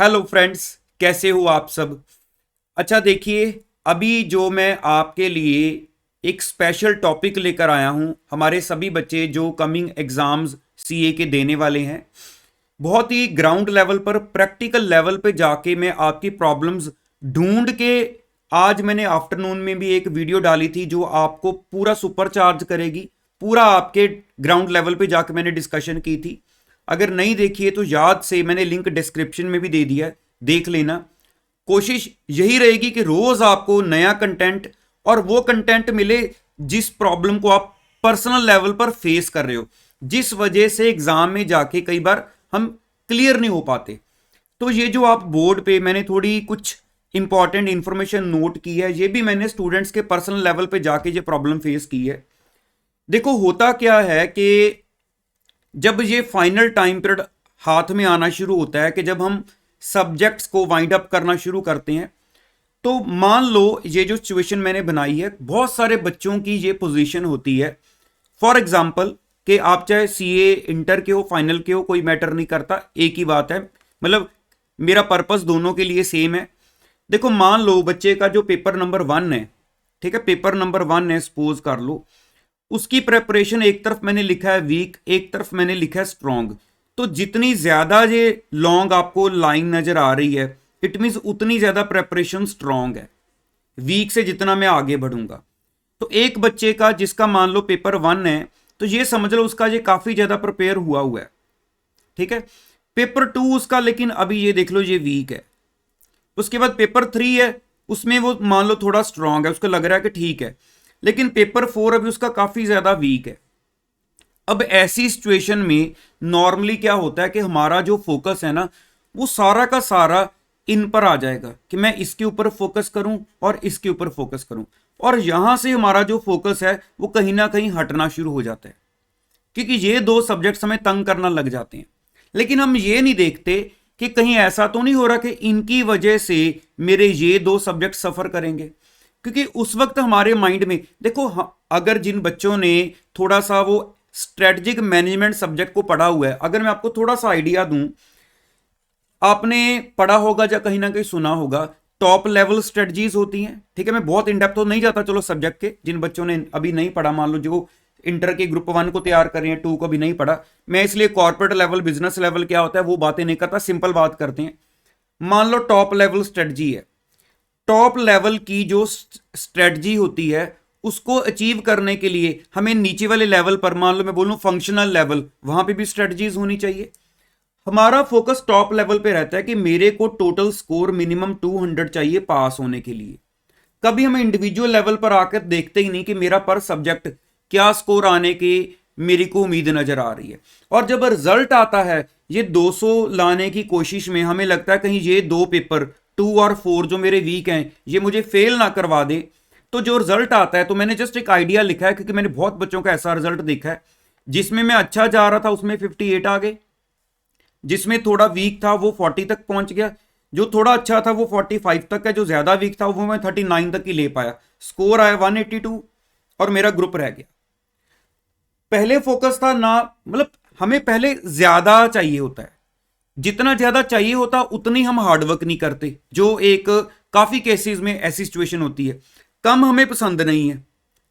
Hello friends, कैसे हो आप सब। अच्छा देखिए, अभी जो मैं आपके लिए एक स्पेशल टॉपिक लेकर आया हूं, हमारे सभी बच्चे जो कमिंग एग्जाम्स सीए के देने वाले हैं, बहुत ही ग्राउंड लेवल पर प्रैक्टिकल लेवल पे जाके मैं आपकी प्रॉब्लम्स ढूंढ के आज मैंने आफ्टरनून में भी एक वीडियो डाली थी जो आपको पूरा सुपर चार्ज करेगी। पूरा आपके ग्राउंड लेवल पे जाके मैंने डिस्कशन की थी। अगर नहीं देखी है तो याद से मैंने लिंक डिस्क्रिप्शन में भी दे दिया है, देख लेना। कोशिश यही रहेगी कि रोज आपको नया कंटेंट और वो कंटेंट मिले जिस प्रॉब्लम को आप पर्सनल लेवल पर फेस कर रहे हो, जिस वजह से एग्जाम में जाके कई बार हम क्लियर नहीं हो पाते। तो ये जो आप बोर्ड पे मैंने थोड़ी कुछ इंपॉर्टेंट इंफॉर्मेशन नोट की है, ये भी मैंने स्टूडेंट्स के पर्सनल लेवल पे जाके ये प्रॉब्लम फेस की है। देखो होता क्या है कि जब ये फाइनल टाइम पीरियड हाथ में आना शुरू होता है, कि जब हम सब्जेक्ट्स को वाइंड अप करना शुरू करते हैं, तो मान लो ये जो सिचुएशन मैंने बनाई है, बहुत सारे बच्चों की ये पोजीशन होती है। फॉर एग्जांपल कि आप चाहे सीए इंटर के हो, फाइनल के हो, कोई मैटर नहीं करता, एक ही बात है। मतलब मेरा पर्पस दोनों के लिए सेम है। देखो मान लो बच्चे का जो पेपर नंबर 1 है, ठीक है, पेपर नंबर 1 है, सपोज कर लो, उसकी प्रेपरेशन एक तरफ मैंने लिखा है वीक, एक तरफ मैंने लिखा है स्ट्रॉन्ग। तो जितनी ज्यादा ये लॉन्ग आपको लाइन नजर आ रही है, इट मीन्स उतनी ज्यादा प्रेपरेशन स्ट्रॉन्ग है। वीक से जितना मैं आगे बढ़ूंगा, तो एक बच्चे का जिसका मान लो पेपर 1 है, तो ये समझ लो उसका ये काफी ज्यादा प्रिपेयर हुआ है, ठीक है। पेपर 2 उसका, लेकिन अभी ये देख लो ये वीक है। उसके बाद पेपर 3 है, उसमें वो मान लो थोड़ा स्ट्रांग है, उसको लग रहा है कि ठीक है। लेकिन पेपर 4 अभी उसका काफी ज्यादा वीक है। अब ऐसी सिचुएशन में नॉर्मली क्या होता है कि हमारा जो फोकस है ना, वो सारा का सारा इन पर आ जाएगा कि मैं इसके ऊपर फोकस करूं और इसके ऊपर फोकस करूं। और यहां से हमारा जो फोकस है वो कहीं ना कहीं हटना शुरू हो जाता है, क्योंकि ये दो सब्जेक्ट्स हमें तंग करना लग जाते हैं। लेकिन हम ये नहीं देखते कि कहीं ऐसा तो नहीं हो रहा कि इनकी वजह से मेरे ये दो सब्जेक्ट सफर करेंगे। क्योंकि उस वक्त हमारे माइंड में देखो, अगर जिन बच्चों ने थोड़ा सा वो स्ट्रेटजिक मैनेजमेंट सब्जेक्ट को पढ़ा हुआ है, अगर मैं आपको थोड़ा सा आइडिया दूं, आपने पढ़ा होगा या कहीं ना कहीं सुना होगा, टॉप लेवल स्ट्रेटजीज होती हैं, ठीक है। मैं बहुत इन डेप्थ तो नहीं जाता, चलो सब्जेक्ट के जिन बच्चों ने अभी नहीं पढ़ा, मान लो जो इंटर के ग्रुप 1 को तैयार कर रहे हैं, 2 को भी नहीं पढ़ा, मैं इसलिए कॉर्पोरेट लेवल, बिजनेस लेवल क्या होता है वो बातें नहीं करता, सिंपल बात करते हैं। मान लो टॉप लेवल स्ट्रेटजी है, टॉप लेवल की जो स्ट्रेटजी होती है उसको अचीव करने के लिए हमें नीचे वाले लेवल पर, मान लो मैं बोलूं फंक्शनल लेवल, वहां पे भी स्ट्रेटजीज होनी चाहिए। हमारा फोकस टॉप लेवल पे रहता है कि मेरे को टोटल स्कोर मिनिमम 200 चाहिए पास होने के लिए। कभी हम इंडिविजुअल लेवल पर आकर देखते ही नहीं कि मेरा पर सब्जेक्ट क्या स्कोर आने की मेरी को उम्मीद नजर आ रही है। और जब रिजल्ट आता है ये 200 लाने की कोशिश में, हमें लगता है कहीं ये दो पेपर 2 और 4 जो मेरे वीक हैं ये मुझे फेल ना करवा दे। तो जो रिजल्ट आता है, तो मैंने जस्ट एक आइडिया लिखा है, क्योंकि मैंने बहुत बच्चों का ऐसा रिजल्ट देखा है जिसमें मैं अच्छा जा रहा था उसमें 58 आ गए, जिसमें थोड़ा वीक था वो 40 तक पहुंच गया, जो थोड़ा अच्छा था वो 45 तक है, जो ज्यादा वीक था वो मैं 39 तक ही ले पाया। स्कोर आया 182 और मेरा ग्रुप रह गया। पहले फोकस था ना, मतलब हमें पहले ज्यादा चाहिए होता है, जितना ज्यादा चाहिए होता उतनी हम हार्डवर्क नहीं करते, जो एक काफी केसेस में ऐसी सिचुएशन होती है। कम हमें पसंद नहीं है,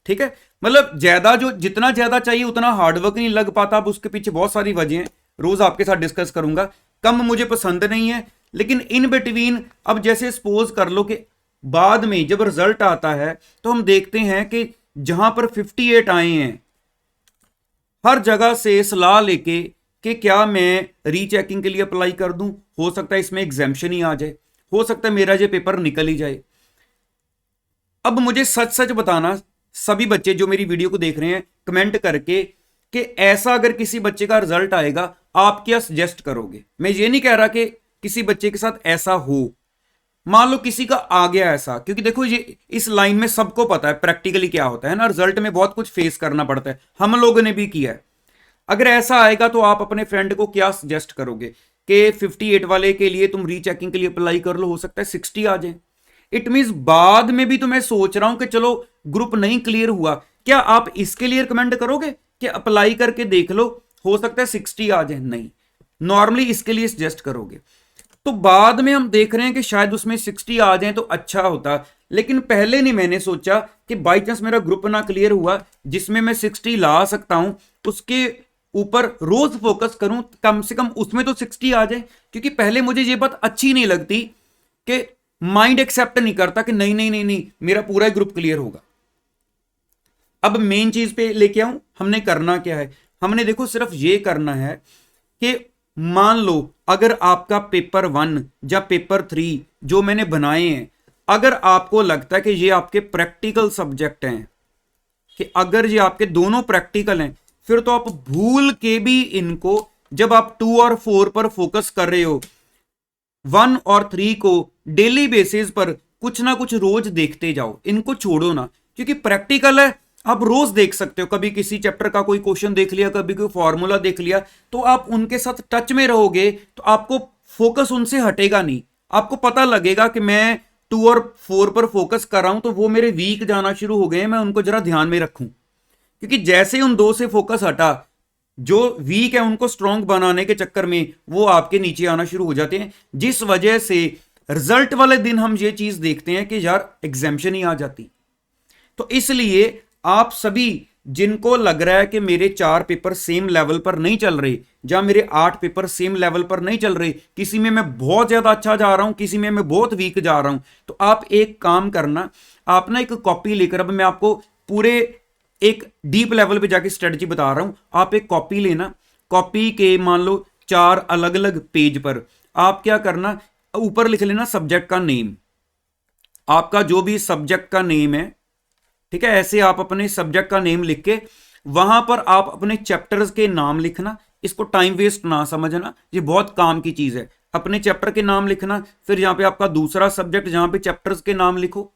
ठीक है, मतलब ज्यादा, जो जितना ज्यादा चाहिए उतना हार्डवर्क नहीं लग पाता। अब उसके पीछे बहुत सारी वजह हैं, रोज आपके साथ डिस्कस करूंगा। कम मुझे पसंद नहीं है, लेकिन इन बिटवीन, अब जैसे सपोज कर लो कि बाद में जब रिजल्ट आता है तो हम देखते हैं कि जहां पर 58 आए हैं, हर जगह से सलाह लेके कि क्या मैं रीचेकिंग के लिए अप्लाई कर दूं, हो सकता है इसमें एग्जाम्शन ही आ जाए, हो सकता है मेरा ये पेपर निकल ही जाए। अब मुझे सच सच बताना, सभी बच्चे जो मेरी वीडियो को देख रहे हैं, कमेंट करके कि ऐसा अगर किसी बच्चे का रिजल्ट आएगा आप क्या सजेस्ट करोगे। मैं ये नहीं कह रहा कि किसी बच्चे के साथ ऐसा हो, मान लो किसी का आ गया ऐसा, क्योंकि देखो ये इस लाइन में सबको पता है प्रैक्टिकली क्या होता है ना, रिजल्ट में बहुत कुछ फेस करना पड़ता है, हम लोगों ने भी किया है। अगर ऐसा आएगा तो आप अपने फ्रेंड को क्या सजेस्ट करोगे कि 58 वाले के लिए तुम रीचेकिंग के लिए अप्लाई कर लो, हो सकता है 60 आ जाए। इट मींस बाद में भी तो मैं सोच रहा हूं कि चलो ग्रुप नहीं क्लियर हुआ, क्या आप इसके लिए रिकमेंड करोगे कि अप्लाई करके देख लो, हो सकता है 60 आ जाए? नहीं, नॉर्मली इसके लिए सजेस्ट करोगे। तो बाद में हम देख रहे हैं कि शायद उसमें 60 आ जाए तो अच्छा होता, लेकिन पहले नहीं मैंने सोचा कि बाई चांस मेरा ग्रुप ना क्लियर हुआ जिसमें मैं 60 ला सकता हूं, उसके ऊपर रोज फोकस करूं, कम से कम उसमें तो 60 आ जाए। क्योंकि पहले मुझे ये बात अच्छी नहीं लगती कि माइंड एक्सेप्ट नहीं करता कि नहीं नहीं नहीं नहीं मेरा पूरा ग्रुप क्लियर होगा। अब मेन चीज पे लेके आऊं, हमने करना क्या है, हमने देखो सिर्फ ये करना है कि मान लो अगर आपका पेपर 1 या पेपर 3 जो मैंने बनाए हैं, अगर आपको लगता है कि ये आपके प्रैक्टिकल सब्जेक्ट हैं, कि अगर ये आपके दोनों प्रैक्टिकल हैं, फिर तो आप भूल के भी इनको, जब आप 2 और 4 पर फोकस कर रहे हो, 1 और 3 को डेली बेसिस पर कुछ ना कुछ रोज देखते जाओ, इनको छोड़ो ना। क्योंकि प्रैक्टिकल है, आप रोज देख सकते हो, कभी किसी चैप्टर का कोई क्वेश्चन देख लिया, कभी कोई फॉर्मूला देख लिया, तो आप उनके साथ टच में रहोगे तो आपको फोकस उनसे हटेगा नहीं। आपको पता लगेगा कि मैं 2 और 4 पर फोकस कर रहा हूं तो वो मेरे वीक जाना शुरू हो गए हैं, मैं उनको जरा ध्यान में रखूं। क्योंकि जैसे ही उन 2 से फोकस हटा, जो वीक है उनको स्ट्रांग बनाने के चक्कर में वो आपके नीचे आना शुरू हो जाते हैं, जिस वजह से रिजल्ट वाले दिन हम ये चीज देखते हैं कि यार एग्जाम्शन ही आ जाती। तो इसलिए आप सभी जिनको लग रहा है कि मेरे 4 पेपर सेम लेवल पर नहीं चल रहे, या मेरे 8 पेपर सेम लेवल पर नहीं चल रहे, किसी में मैं बहुत ज्यादा अच्छा जा रहा हूं, किसी में मैं बहुत वीक जा रहा हूं, तो आप एक काम करना, आप ना एक कॉपी लेकर, अब मैं आपको पूरे एक डीप लेवल पे जाके स्ट्रेटजी बता रहा हूं, आप एक कॉपी लेना, कॉपी के मान लो 4 अलग अलग पेज पर आप क्या करना, ऊपर लिख लेना सब्जेक्ट का नेम, आपका जो भी सब्जेक्ट का नेम है, ठीक है, ऐसे आप अपने सब्जेक्ट का नेम लिख के वहां पर आप अपने चैप्टर्स के नाम लिखना। इसको टाइम वेस्ट ना समझना, ये बहुत काम की चीज है। अपने चैप्टर के नाम लिखना, फिर यहां पे आपका दूसरा सब्जेक्ट जहां पे चैप्टर्स के नाम लिखो।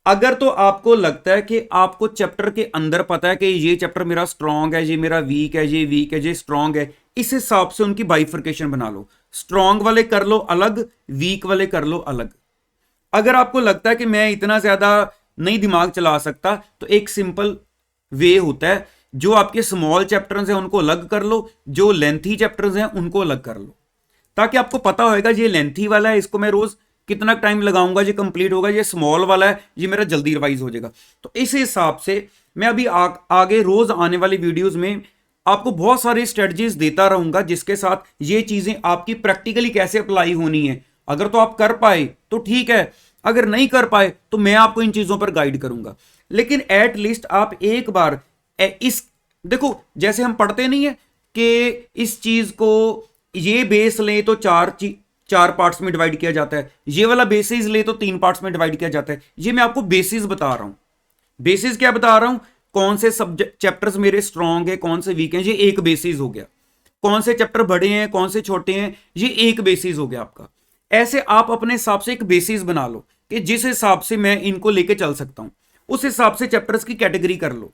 अगर तो आपको लगता है कि आपको चैप्टर के अंदर पता है कि ये चैप्टर मेरा स्ट्रांग है, ये मेरा वीक है, ये वीक है, ये स्ट्रांग है, इस हिसाब से उनकी बाइफर्केशन बना लो। स्ट्रांग वाले कर लो अलग, वीक वाले कर लो अलग। अगर आपको लगता है कि मैं इतना ज्यादा नहीं दिमाग चला सकता, तो एक सिंपल वे होता है, जो आपके स्मॉल चैप्टर्स हैं उनको अलग कर लो, जो लेंथी चैप्टर्स हैं उनको अलग कर लो, ताकि आपको पता होगा ये लेंथी वाला है, इसको मैं रोज कितना टाइम लगाऊंगा ये कंप्लीट होगा, ये स्मॉल वाला है ये मेरा जल्दी रिवाइज हो जाएगा। तो इस हिसाब से मैं अभी आगे रोज आने वाली वीडियोस में आपको बहुत सारी स्ट्रेटजीज देता रहूंगा, जिसके साथ ये चीजें आपकी प्रैक्टिकली कैसे अप्लाई होनी है। अगर तो आप कर पाए तो ठीक है, अगर नहीं कर पाए तो मैं आपको इन चीजों पर गाइड करूंगा। लेकिन एट लीस्ट आप एक बार इस देखो, जैसे हम पढ़ते नहीं है कि इस चीज को ये बेस ले तो चार पार्ट्स में डिवाइड किया जाता है, ये वाला बेसिस ले तो 3 पार्ट्स में डिवाइड किया जाता है। ये मैं आपको बेसिस बता रहा हूं। बेसिस क्या बता रहा हूं, कौन से सब्जेक्ट चैप्टर्स मेरे स्ट्रांग है, कौन से वीक हैं, ये एक बेसिस हो गया। कौन से चैप्टर बड़े हैं, कौन से छोटे हैं, ये एक बेसिस हो गया आपका। ऐसे आप अपने हिसाब से एक बेसिस बना लो कि जिस हिसाब से मैं इनको लेके चल सकता हूं, उस हिसाब से चैप्टर्स की कैटेगरी कर लो।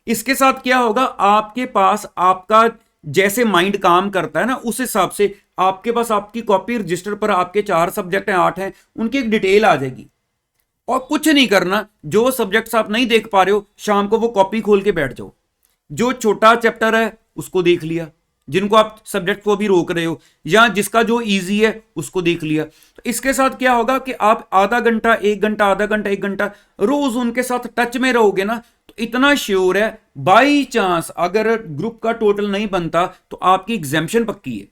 इसके साथ क्या होगा, आपके पास आपका जैसे माइंड काम करता है ना, उस हिसाब से आपके पास आपकी कॉपी रजिस्टर पर आपके 4 सब्जेक्ट हैं, 8 हैं, उनकी एक डिटेल आ जाएगी। और कुछ नहीं करना, जो सब्जेक्ट्स आप नहीं देख पा रहे हो शाम को वो कॉपी खोल के बैठ जाओ। जो छोटा चैप्टर है उसको देख लिया, जिनको आप सब्जेक्ट को भी रोक रहे हो, या जिसका जो इजी है उसको देख लिया। तो इसके साथ क्या होगा कि आप आधा घंटा, 1 घंटा, आधा घंटा, 1 घंटा रोज उनके साथ टच में रहोगे ना, तो इतना श्योर है बाई चांस अगर ग्रुप का टोटल नहीं बनता तो आपकी एग्जाम्शन पक्की है।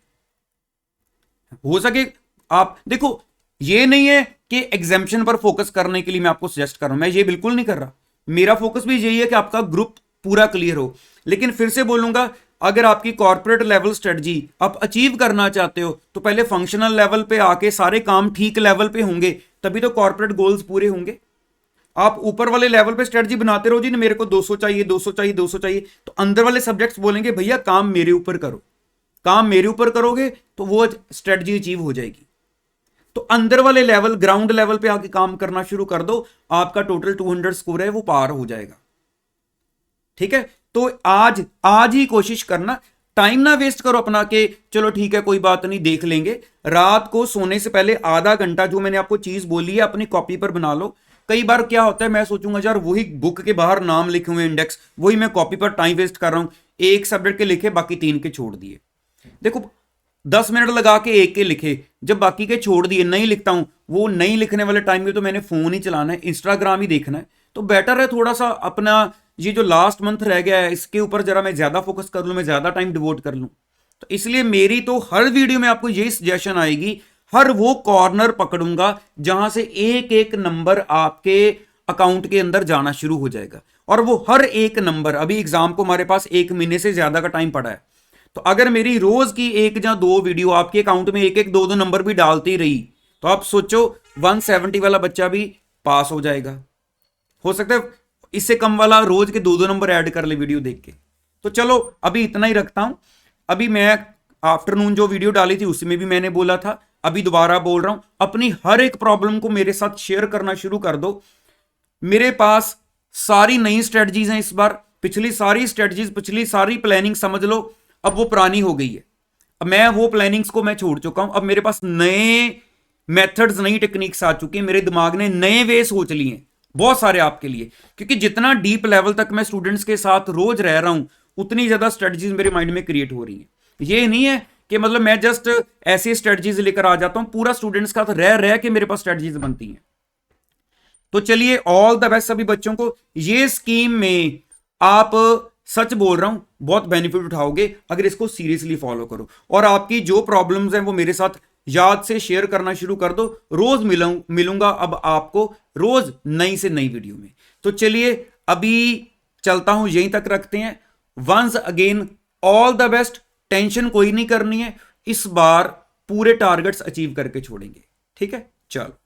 हो सके आप देखो, ये नहीं है कि एग्जाम्शन पर फोकस करने के लिए मैं आपको सजेस्ट कर रहा हूं, मैं ये बिल्कुल नहीं कर रहा। मेरा फोकस भी यही है कि आपका ग्रुप पूरा क्लियर हो। लेकिन फिर से बोलूंगा, अगर आपकी कॉर्पोरेट लेवल स्ट्रेटजी आप अचीव करना चाहते हो तो पहले फंक्शनल लेवल पे आके सारे काम ठीक लेवल पे होंगे, तभी तो कॉर्पोरेट गोल्स पूरे होंगे। आप ऊपर वाले लेवल पे स्ट्रेटजी बनाते रहो जी, मेरे को 200 चाहिए, 200 चाहिए, 200 चाहिए, तो अंदर वाले सब्जेक्ट्स बोलेंगे भैया काम मेरे ऊपर करो। काम मेरे ऊपर करोगे तो वो स्ट्रेटजी अचीव हो जाएगी। तो अंदर वाले लेवल, ग्राउंड लेवल पे आके काम करना शुरू कर दो, आपका टोटल 200 स्कोर है वो पार हो जाएगा। ठीक है, तो आज ही कोशिश करना, टाइम ना वेस्ट करो अपना के चलो ठीक है कोई बात नहीं देख लेंगे। रात को सोने से पहले आधा घंटा जो मैंने आपको चीज बोली है अपनी कॉपी पर बना लो। कई बार क्या होता है, मैं सोचूंगा यार वही बुक के बाहर नाम लिखे हुए इंडेक्स, वही मैं कॉपी पर टाइम वेस्ट कर रहा हूं, एक सब्जेक्ट के लिखे बाकी 3 के छोड़ दिए। देखो 10 मिनट लगा के एक के लिखे, जब बाकी के छोड़ दिए, नहीं लिखता हूं, वो नहीं लिखने वाले टाइम में तो मैंने फोन ही चलाना है, इंस्टाग्राम ही देखना है, तो बेटर है थोड़ा सा अपना ये जो लास्ट मंथ रह गया है इसके ऊपर जरा मैं ज्यादा फोकस कर लूं, मैं ज्यादा टाइम डिवोट कर लूं। तो इसलिए मेरी तो हर वीडियो में आपको यही सजेशन आएगी, हर वो कॉर्नर पकड़ूंगा जहां से एक एक नंबर आपके अकाउंट के अंदर जाना शुरू हो जाएगा। और वो हर एक नंबर, अभी एग्जाम को हमारे पास 1 महीने से ज्यादा का टाइम पड़ा है, तो अगर मेरी रोज की 1 या 2 वीडियो आपके अकाउंट में एक एक 2 2 नंबर भी डालती रही, तो आप सोचो 170 वाला बच्चा भी पास हो जाएगा। हो सकता है इससे कम वाला रोज के 2 2 नंबर ऐड कर ले वीडियो देख के। तो चलो अभी इतना ही रखता हूं। अभी मैं आफ्टरनून जो वीडियो डाली थी उसमें भी मैंने बोला था, अभी दोबारा बोल रहा हूं, अपनी हर एक प्रॉब्लम को मेरे साथ शेयर करना शुरू कर दो। मेरे पास सारी नई स्ट्रेटजीज हैं इस बार, पिछली सारी स्ट्रेटजीज, पिछली सारी प्लानिंग समझ लो अब वो पुरानी हो गई है। अब मैं वो प्लानिंग्स को मैं छोड़ चुका हूं, अब मेरे पास नए मेथड्स, नई टेक्निक्स आ चुकी हैं, मेरे दिमाग ने नए वे सोच लिए हैं बहुत सारे आपके लिए, क्योंकि जितना डीप लेवल तक मैं स्टूडेंट्स के साथ रोज रह रहा हूं उतनी ज्यादा स्ट्रेटजीज मेरे माइंड में क्रिएट हो रही हैं। ये नहीं है कि मतलब मैं जस्ट ऐसी स्ट्रेटजीज लेकर आ जाता हूं, पूरा स्टूडेंट्स का रह रह के मेरे पास स्ट्रेटजीज बनती हैं। तो चलिए ऑल द बेस्ट सभी बच्चों को। ये स्कीम में आप, सच बोल रहा हूं, बहुत बेनिफिट उठाओगे अगर इसको सीरियसली फॉलो करो, और आपकी जो प्रॉब्लम्स हैं वो मेरे साथ याद से शेयर करना शुरू कर दो। रोज मिलूंगा अब आपको, रोज नई से नई वीडियो में। तो चलिए अभी चलता हूं, यहीं तक रखते हैं। Once again all the best, tension कोई नहीं करनी है, इस बार पूरे टारगेट्स अचीव करके छोड़ेंगे। ठीक है, चलो।